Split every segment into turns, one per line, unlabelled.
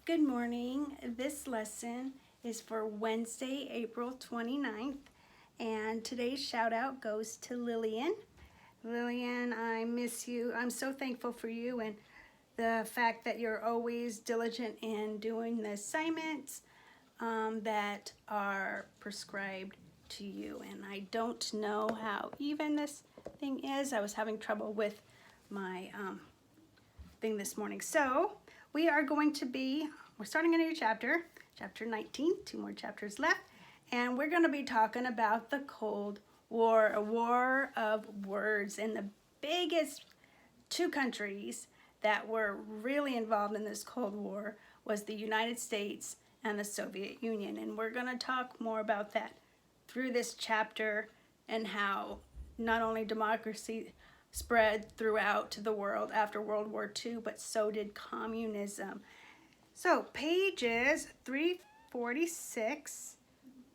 Good morning. This lesson is for Wednesday, April 29th, and today's shout out goes to Lillian. Lillian, I miss you. I'm so thankful for you and the fact that you're always diligent in doing the assignments that are prescribed to you. And I don't know how even this thing is. I was having trouble with my thing this morning. So we're starting a new chapter, chapter 19, 2 more chapters left, and we're going to be talking about the Cold War, a war of words, and the biggest two countries that were really involved in this Cold War was the United States and the Soviet Union, and we're going to talk more about that through this chapter and how not only democracy spread throughout the world after World War II, but so did communism. So pages 346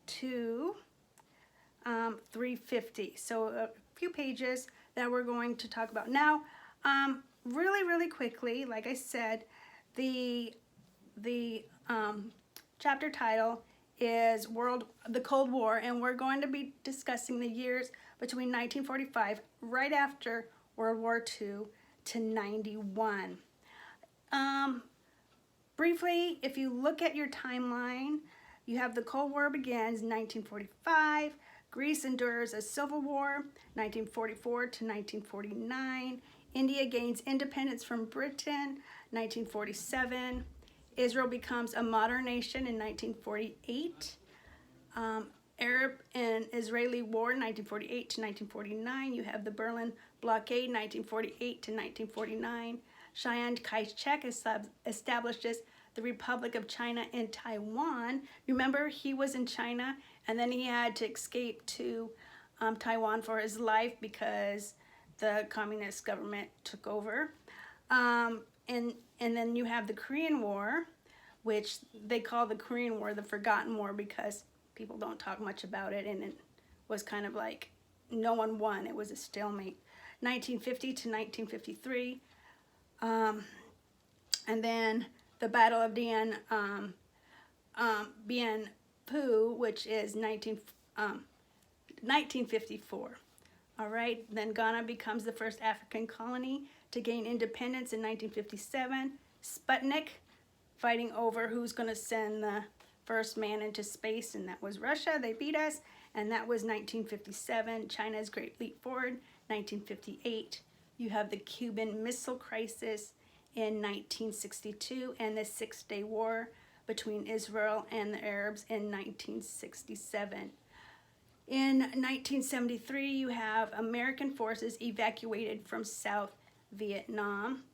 to 350. So a few pages that we're going to talk about. Now, really quickly, like I said, the chapter title is the Cold War, and we're going to be discussing the years between 1945, right after World War II, to 91. Briefly, if you look at your timeline, you have the Cold War begins in 1945, Greece endures a civil war, 1944 to 1949, India gains independence from Britain, 1947, Israel becomes a modern nation in 1948, Arab and Israeli War, 1948 to 1949. You have the Berlin Blockade, 1948 to 1949. Chiang Kai-shek establishes the Republic of China in Taiwan. Remember, he was in China, and then he had to escape to Taiwan for his life because the communist government took over. And then you have the Korean War, which they call the Korean War the Forgotten War because people don't talk much about it, and it was kind of like no one won. It was a stalemate. 1950 to 1953. And then the Battle of Dien Bien Phu, which is 1954. All right, then Ghana becomes the first African colony to gain independence in 1957. Sputnik, fighting over who's going to send the first man into space, and that was Russia. They beat us, and that was 1957. China's Great Leap Forward, 1958. You have the Cuban Missile Crisis in 1962 and the Six-Day War between Israel and the Arabs in 1967. In 1973, you have American forces evacuated from South Vietnam.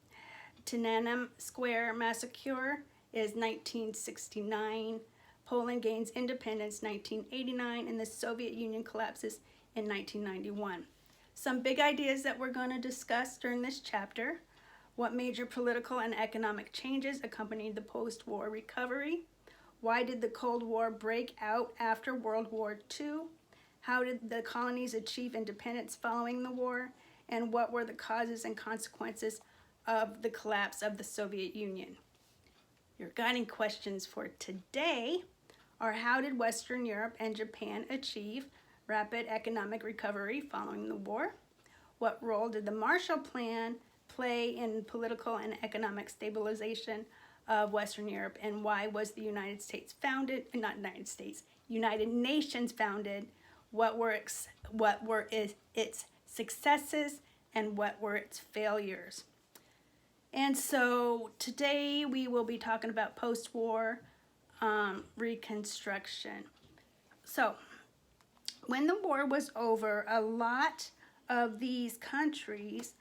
Tiananmen Square Massacre is 1969. Poland gains independence 1989, and the Soviet Union collapses in 1991. Some big ideas that we're going to discuss during this chapter. What major political and economic changes accompanied the post-war recovery? Why did the Cold War break out after World War II? How did the colonies achieve independence following the war? And what were the causes and consequences of the collapse of the Soviet Union? Your guiding questions for today are: how did Western Europe and Japan achieve rapid economic recovery following the war? What role did the Marshall Plan play in political and economic stabilization of Western Europe, and why was the United States founded? Not United States, United Nations founded. What were its successes, and what were its failures? And so today we will be talking about post-war reconstruction. So when the war was over, a lot of these countries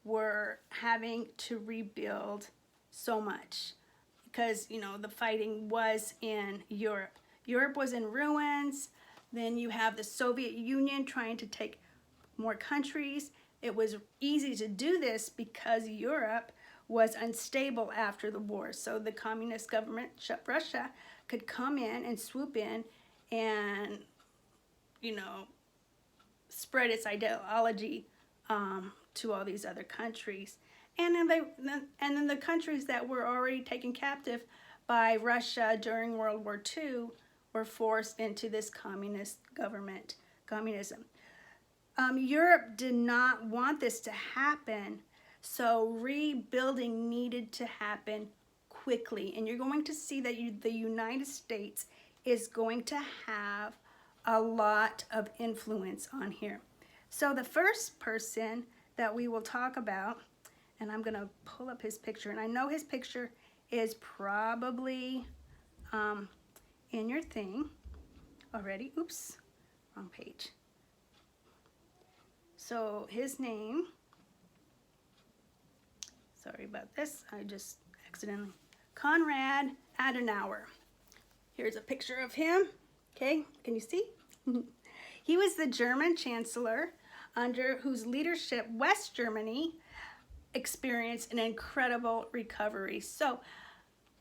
were having to rebuild so much because, you know, the fighting was in Europe. Europe was in ruins. Then you have the Soviet Union trying to take more countries. It was easy to do this because Europe was unstable after the war. So the communist government, Russia, could come in and swoop in and, you know, spread its ideology to all these other countries. And then the countries that were already taken captive by Russia during World War II were forced into this communist government, communism. Europe did not want this to happen, so rebuilding needed to happen quickly. And you're going to see that the United States is going to have a lot of influence on here. So the first person that we will talk about, and I'm going to pull up his picture, and I know his picture is probably in your thing already. Oops, wrong page. So his name, sorry about this, I just accidentally, Konrad Adenauer. Here's a picture of him. Okay, can you see? He was the German chancellor under whose leadership West Germany experienced an incredible recovery. So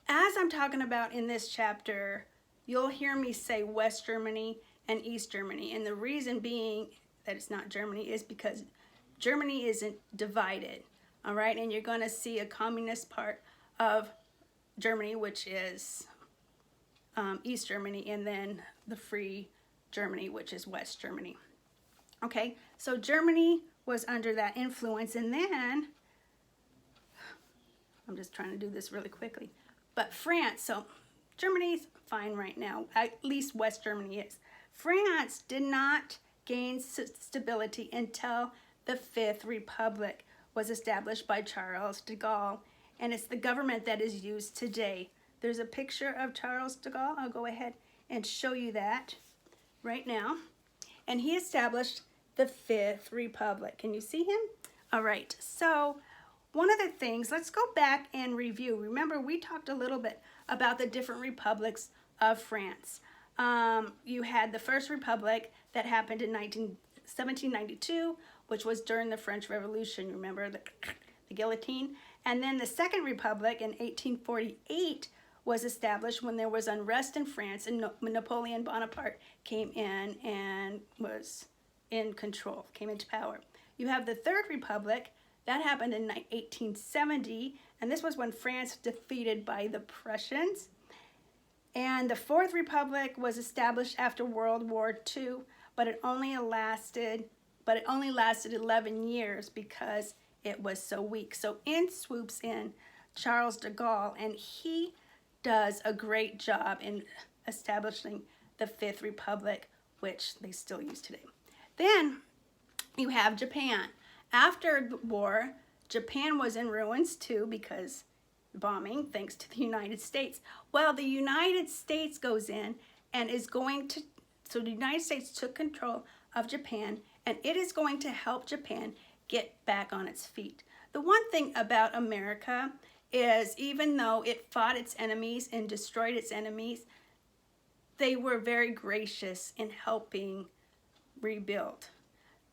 as I'm talking about in this chapter, you'll hear me say West Germany and East Germany. And the reason being that it's not Germany is because Germany isn't divided. All right, and you're going to see a communist part of Germany, which is East Germany, and then the free Germany, which is West Germany. Okay, so Germany was under that influence, and then, I'm just trying to do this really quickly, but France, so Germany's fine right now, at least West Germany is. France did not gain stability until the Fifth Republic was established by Charles de Gaulle, and it's the government that is used today. There's a picture of Charles de Gaulle. I'll go ahead and show you that right now. And he established the Fifth Republic. Can you see him? All right, so one of the things, let's go back and review. Remember, we talked a little bit about the different republics of France. You had the First Republic that happened in 1792, which was during the French Revolution. Remember the guillotine? And then the Second Republic in 1848 was established when there was unrest in France and Napoleon Bonaparte came in and was in control, came into power. You have the Third Republic, that happened in 1870, and this was when France defeated by the Prussians. And the Fourth Republic was established after World War II, but it only lasted 11 years because it was so weak. So in swoops in Charles de Gaulle, and he does a great job in establishing the Fifth Republic, which they still use today. Then you have Japan. After the war, Japan was in ruins too because bombing, thanks to the United States. Well, the United States goes in and is going to, so the United States took control of Japan, and it is going to help Japan get back on its feet. The one thing about America is even though it fought its enemies and destroyed its enemies, they were very gracious in helping rebuild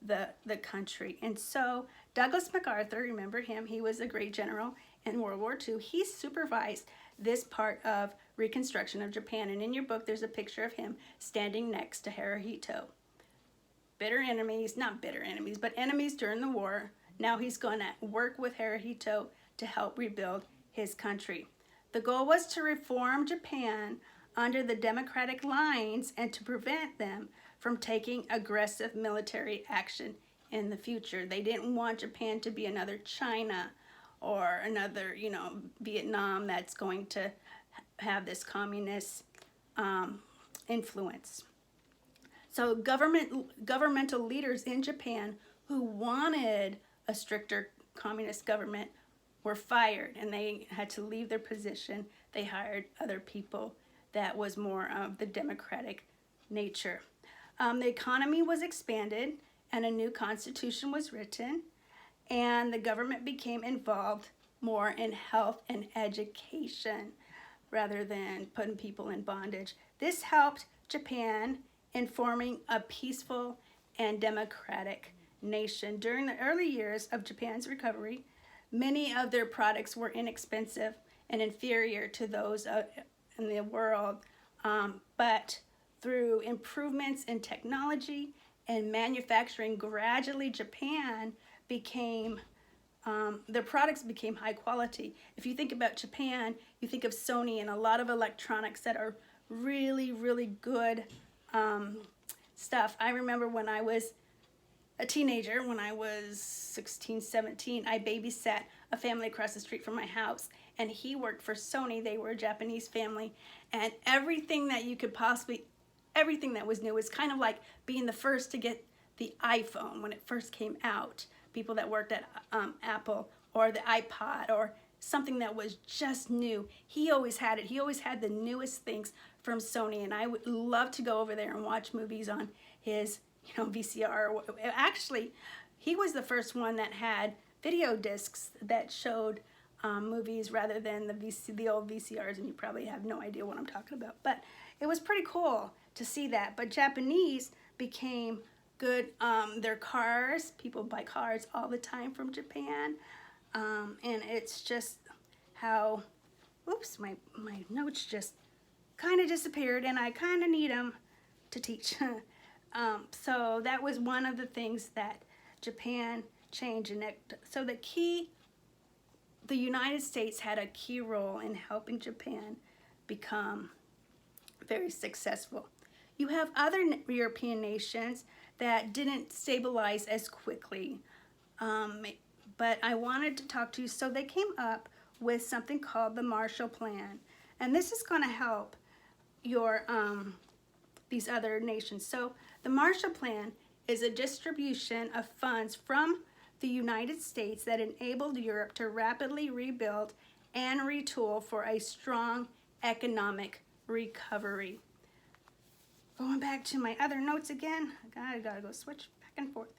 the country. And so Douglas MacArthur, remember him, he was a great general in World War II. He supervised this part of reconstruction of Japan. And in your book, there's a picture of him standing next to Hirohito. Bitter enemies, not bitter enemies, but enemies during the war. Now he's going to work with Hirohito to help rebuild his country. The goal was to reform Japan under the democratic lines and to prevent them from taking aggressive military action in the future. They didn't want Japan to be another China or another, Vietnam that's going to have this communist influence. So governmental leaders in Japan who wanted a stricter communist government were fired, and they had to leave their position. They hired other people that was more of the democratic nature. The economy was expanded, and a new constitution was written, and the government became involved more in health and education rather than putting people in bondage. This helped Japan in forming a peaceful and democratic nation. During the early years of Japan's recovery, many of their products were inexpensive and inferior to those in the world, but through improvements in technology and manufacturing, gradually Japan became their products became high quality. If you think about Japan, you think of Sony and a lot of electronics that are really, really good stuff. I remember when I was a teenager, when I was 16, 17, I babysat a family across the street from my house, and he worked for Sony. They were a Japanese family, and everything that you could possibly, everything that was new was kind of like being the first to get the iPhone when it first came out. People that worked at Apple, or the iPod, or something that was just new. He always had it. He always had the newest things from Sony, and I would love to go over there and watch movies on his, VCR. Actually, he was the first one that had video discs that showed movies rather than the old VCRs, and you probably have no idea what I'm talking about. But it was pretty cool to see that. But Japanese became good. Their cars, people buy cars all the time from Japan. And it's just how, oops, my notes just kind of disappeared, and I kind of need them to teach. So that was one of the things that Japan changed. And so the United States had a key role in helping Japan become very successful. You have other European nations that didn't stabilize as quickly. But I wanted to talk to you. So they came up with something called the Marshall Plan. And this is going to help your these other nations. So the Marshall Plan is a distribution of funds from the United States that enabled Europe to rapidly rebuild and retool for a strong economic recovery. Going back to my other notes again, I gotta go switch back and forth.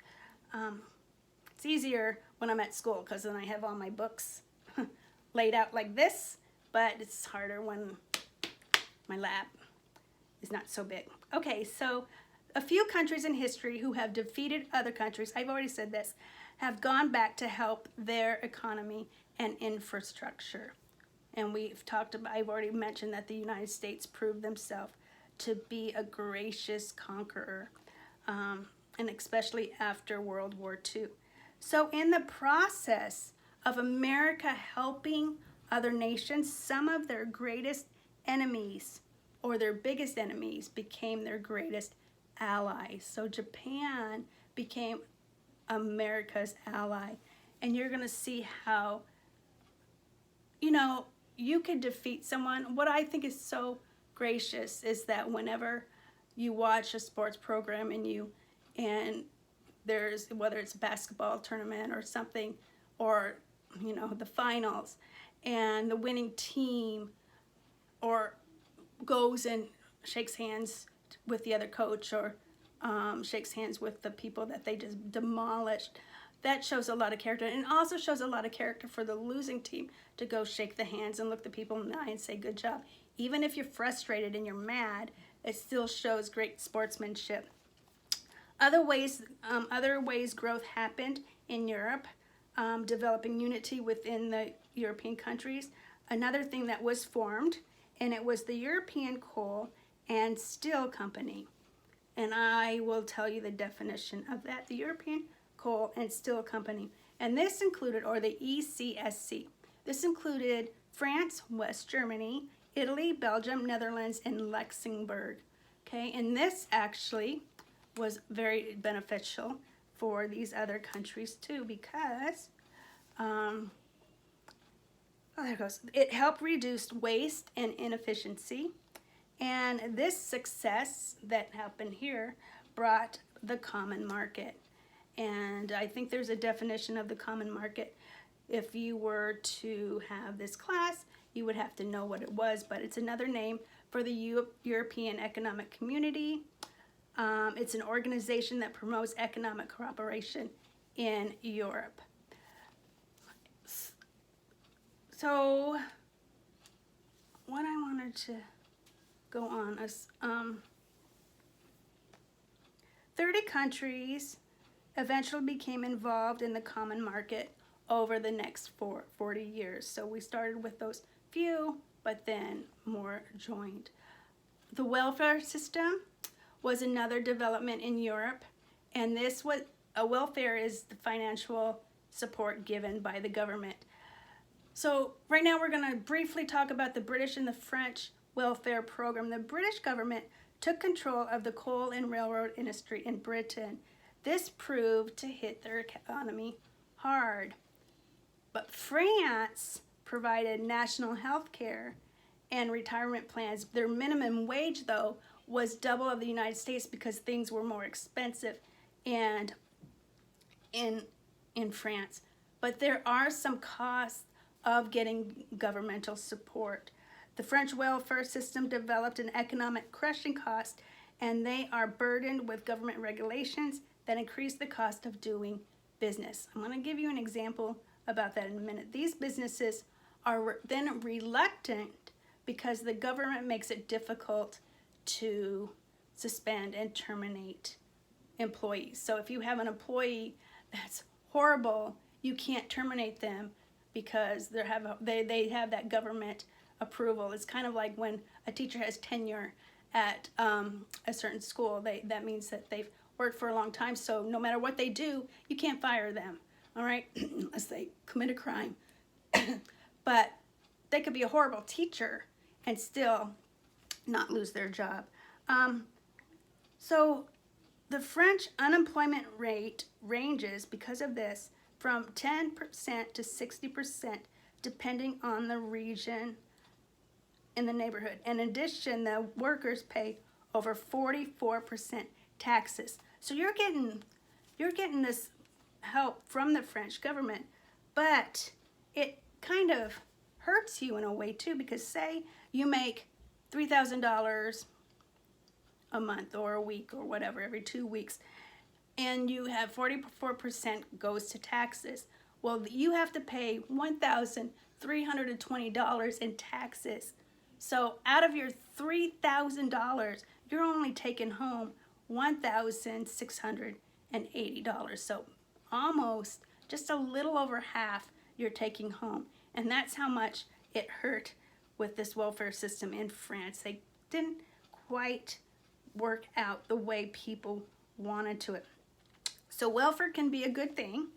It's easier when I'm at school because then I have all my books laid out like this, but it's harder when my lap is not so big. Okay, so a few countries in history who have defeated other countries, I've already said this, have gone back to help their economy and infrastructure. And I've already mentioned that the United States proved themselves to be a gracious conqueror, and especially after World War II. So in the process of America helping other nations, some of their greatest enemies or their biggest enemies became their greatest allies. So Japan became America's ally. And you're going to see how, you can defeat someone. What I think is so gracious is that whenever you watch a sports program and there's, whether it's a basketball tournament or something, or the finals, and the winning team or goes and shakes hands with the other coach, or shakes hands with the people that they just demolished, that shows a lot of character. And also shows a lot of character for the losing team to go shake the hands and look the people in the eye and say good job. Even if you're frustrated and you're mad, it still shows great sportsmanship. Other ways growth happened in Europe, developing unity within the European countries. Another thing that was formed, and it was the European Coal and Steel Company. And I will tell you the definition of that, the European Coal and Steel Company. And this included, or the ECSC, this included France, West Germany, Italy, Belgium, Netherlands, and Luxembourg. Okay, and this actually was very beneficial for these other countries too, because there it goes. It helped reduce waste and inefficiency, and this success that happened here brought the common market. And I think there's a definition of the common market. If you were to have this class, you would have to know what it was, but it's another name for the European Economic Community. It's an organization that promotes economic cooperation in Europe. So what I wanted to go on is 30 countries eventually became involved in the common market over the next 40 years. So we started with those few, but then more joined. The welfare system was another development in Europe, and this was welfare is the financial support given by the government. So right now we're going to briefly talk about the British and the French welfare program. The British government took control of the coal and railroad industry in Britain. This proved to hit their economy hard. But France provided national health care and retirement plans. Their minimum wage, though, was double of the United States because things were more expensive and in France. But there are some costs of getting governmental support. The French welfare system developed an economic crushing cost, and they are burdened with government regulations that increase the cost of doing business. I'm going to give you an example about that in a minute. These businesses are then reluctant because the government makes it difficult to suspend and terminate employees. So if you have an employee that's horrible, you can't terminate them because they have that government approval. It's kind of like when a teacher has tenure at a certain school. That means that they've worked for a long time, so no matter what they do, you can't fire them, all right, unless they commit a crime. But they could be a horrible teacher and still not lose their job. So the French unemployment rate ranges, because of this, from 10% to 60%, depending on the region in the neighborhood. In addition, the workers pay over 44% taxes. So you're getting this help from the French government, but it kind of hurts you in a way too, because say you make $3,000 a month or a week or whatever, every 2 weeks, and you have 44% goes to taxes. Well, you have to pay $1,320 in taxes. So out of your $3,000, you're only taking home $1,680. So almost just a little over half you're taking home. And that's how much it hurt with this welfare system in France. They didn't quite work out the way people wanted to it. So welfare can be a good thing.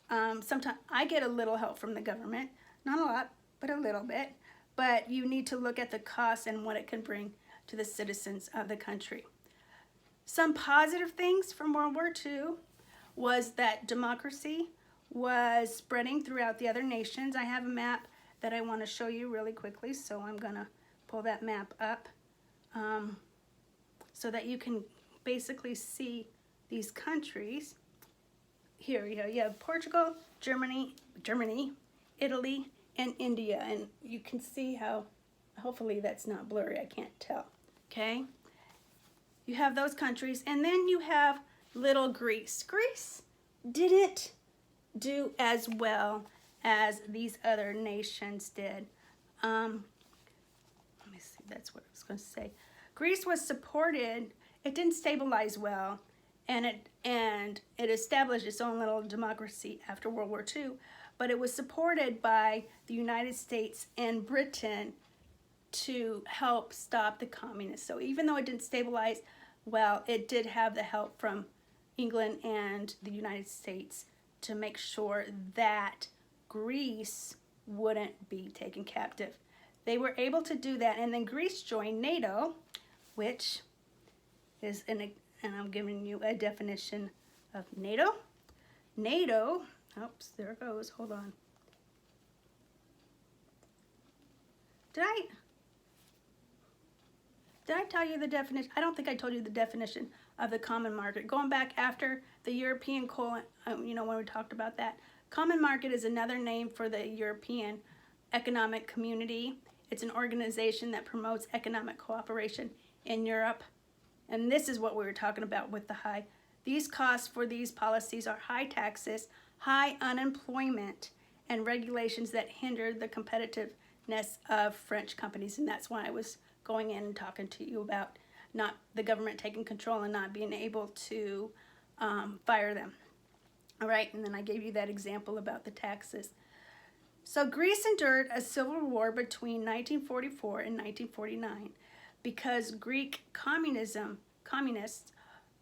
Sometimes I get a little help from the government, not a lot, but a little bit. But you need to look at the cost and what it can bring to the citizens of the country. Some positive things from World War II was that democracy was spreading throughout the other nations. I have a map that I want to show you really quickly, so I'm going to pull that map up so that you can basically see these countries. Here you have Portugal, Germany, Italy, and India, and you can see how, hopefully that's not blurry, I can't tell, okay? You have those countries, and then you have little Greece. Greece didn't do as well as these other nations did. Let me see, that's what I was going to say. Greece was supported, it didn't stabilize well, and it established its own little democracy after World War II, but it was supported by the United States and Britain to help stop the communists. So even though it didn't stabilize well, it did have the help from England and the United States to make sure that Greece wouldn't be taken captive. They were able to do that, and then Greece joined NATO, which is, and I'm giving you a definition of NATO. NATO, oops, there it goes, hold on. Did I tell you the definition? I don't think I told you the definition of the common market. Going back after the European when we talked about that. Common market is another name for the European Economic Community. It's an organization that promotes economic cooperation in Europe. And this is what we were talking about with the high. These costs for these policies are high taxes, high unemployment, and regulations that hinder the competitiveness of French companies. And that's why I was going in and talking to you about not the government taking control and not being able to fire them. All right, and then I gave you that example about the taxes. So Greece endured a civil war between 1944 and 1949 because Greek communists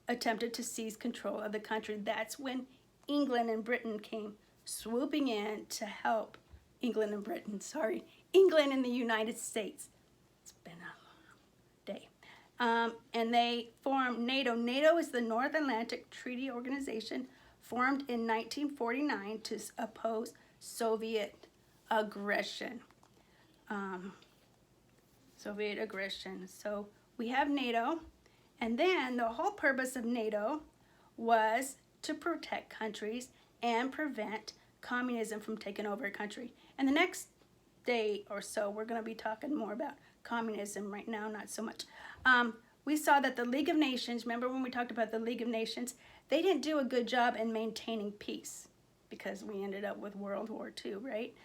attempted to seize control of the country. That's when England and Britain came swooping in to help England and Britain, sorry, England and the United States. It's been a long day. And they formed NATO. NATO is the North Atlantic Treaty Organization, formed in 1949 to oppose Soviet aggression. Soviet aggression. So we have NATO, and then the whole purpose of NATO was to protect countries and prevent communism from taking over a country. And the next day or so, we're going to be talking more about communism. Right now, not so much. We saw that the League of Nations, remember when we talked about the League of Nations, they didn't do a good job in maintaining peace because we ended up with World War II, right?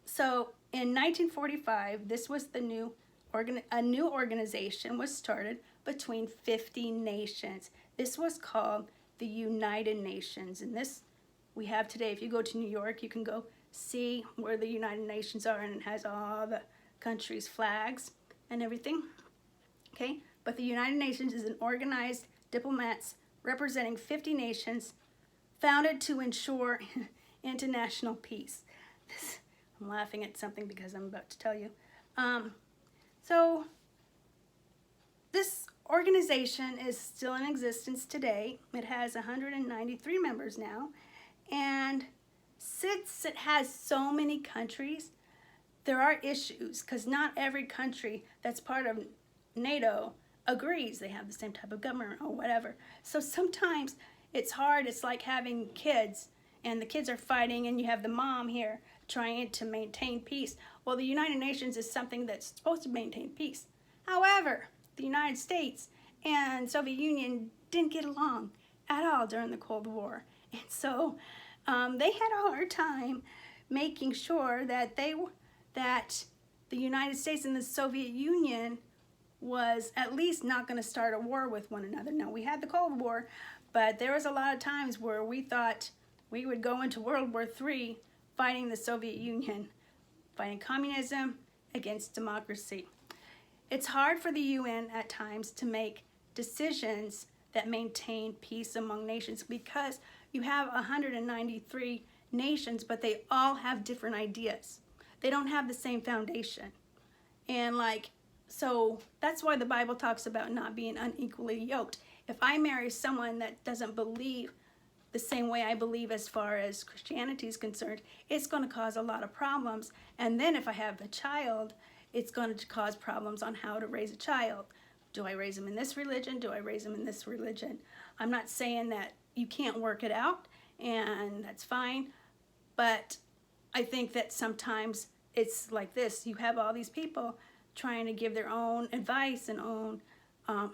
So in 1945, this was the a new organization was started between 50 nations. This was called the United Nations. And this we have today. If you go to New York, you can go see where the United Nations are, and it has all the countries' flags and everything. Okay, but the United Nations is an organized diplomats representing 50 nations, founded to ensure international peace. I'm laughing at something because I'm about to tell you. So this organization is still in existence today. It has 193 members now, and since it has so many countries, there are issues because not every country that's part of NATO agrees they have the same type of government or whatever. So sometimes it's hard. It's like having kids, and the kids are fighting, and you have the mom here trying to maintain peace. Well, the United Nations is something that's supposed to maintain peace. However, the United States and Soviet Union didn't get along at all during the Cold War. And so they had a hard time making sure that the United States and the Soviet Union was at least not going to start a war with one another. Now, we had the Cold War, but there was a lot of times where we thought we would go into World War III fighting the Soviet Union, fighting communism against democracy. It's hard for the UN at times to make decisions that maintain peace among nations because you have 193 nations, but they all have different ideas. They don't have the same foundation. And so that's why the Bible talks about not being unequally yoked. If I marry someone that doesn't believe the same way I believe as far as Christianity is concerned, it's going to cause a lot of problems. And then if I have a child, it's going to cause problems on how to raise a child. Do I raise them in this religion? Do I raise them in this religion? I'm not saying that you can't work it out, and that's fine. But I think that sometimes it's like this. You have all these people trying to give their own advice and own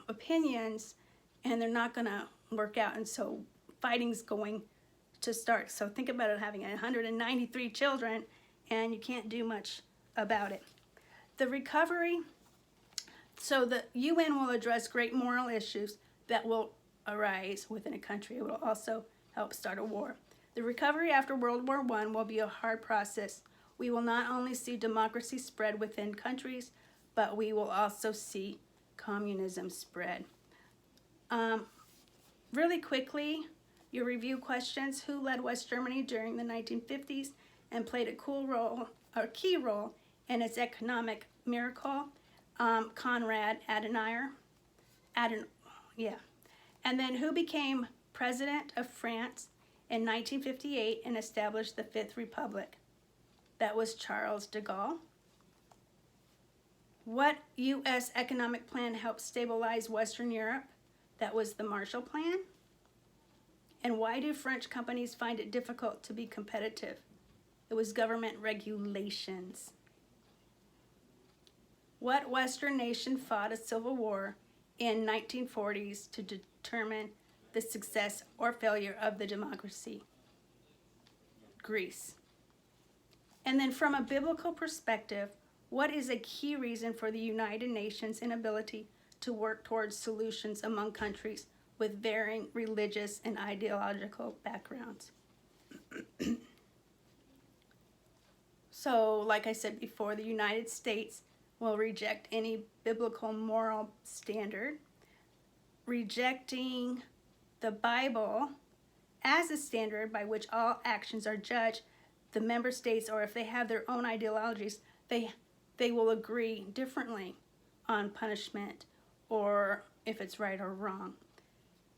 opinions, and they're not going to work out. And so fighting's going to start. So think about it, having 193 children, and you can't do much about it. The recovery, so the UN will address great moral issues that will arise within a country. It will also help start a war. The recovery after World War I will be a hard process. We will not only see democracy spread within countries, but we will also see communism spread. Really quickly, your review questions. Who led West Germany during the 1950s and played a key role in its economic miracle? Konrad Adenauer. And then who became president of France in 1958 and established the Fifth Republic? That was Charles de Gaulle. What U.S. economic plan helped stabilize Western Europe? That was the Marshall Plan. And why do French companies find it difficult to be competitive? It was government regulations. What Western nation fought a civil war in 1940s to determine the success or failure of the democracy? Greece. And then from a biblical perspective, what is a key reason for the United Nations' inability to work towards solutions among countries with varying religious and ideological backgrounds? So, like I said before, the United States will reject any biblical moral standard, rejecting the Bible as a standard by which all actions are judged, the member states, or if they have their own ideologies, they will agree differently on punishment or if it's right or wrong.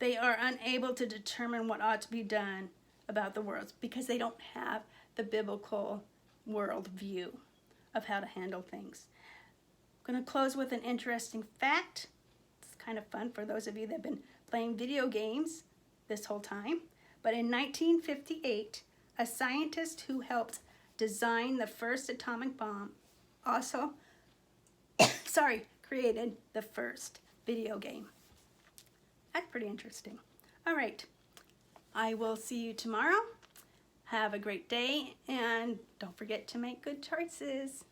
They are unable to determine what ought to be done about the world because they don't have the biblical world view of how to handle things. I'm going to close with an interesting fact. It's kind of fun for those of you that have been playing video games this whole time. But in 1958, a scientist who helped design the first atomic bomb also created the first video game. That's pretty interesting. All right, I will see you tomorrow. Have a great day, and don't forget to make good choices.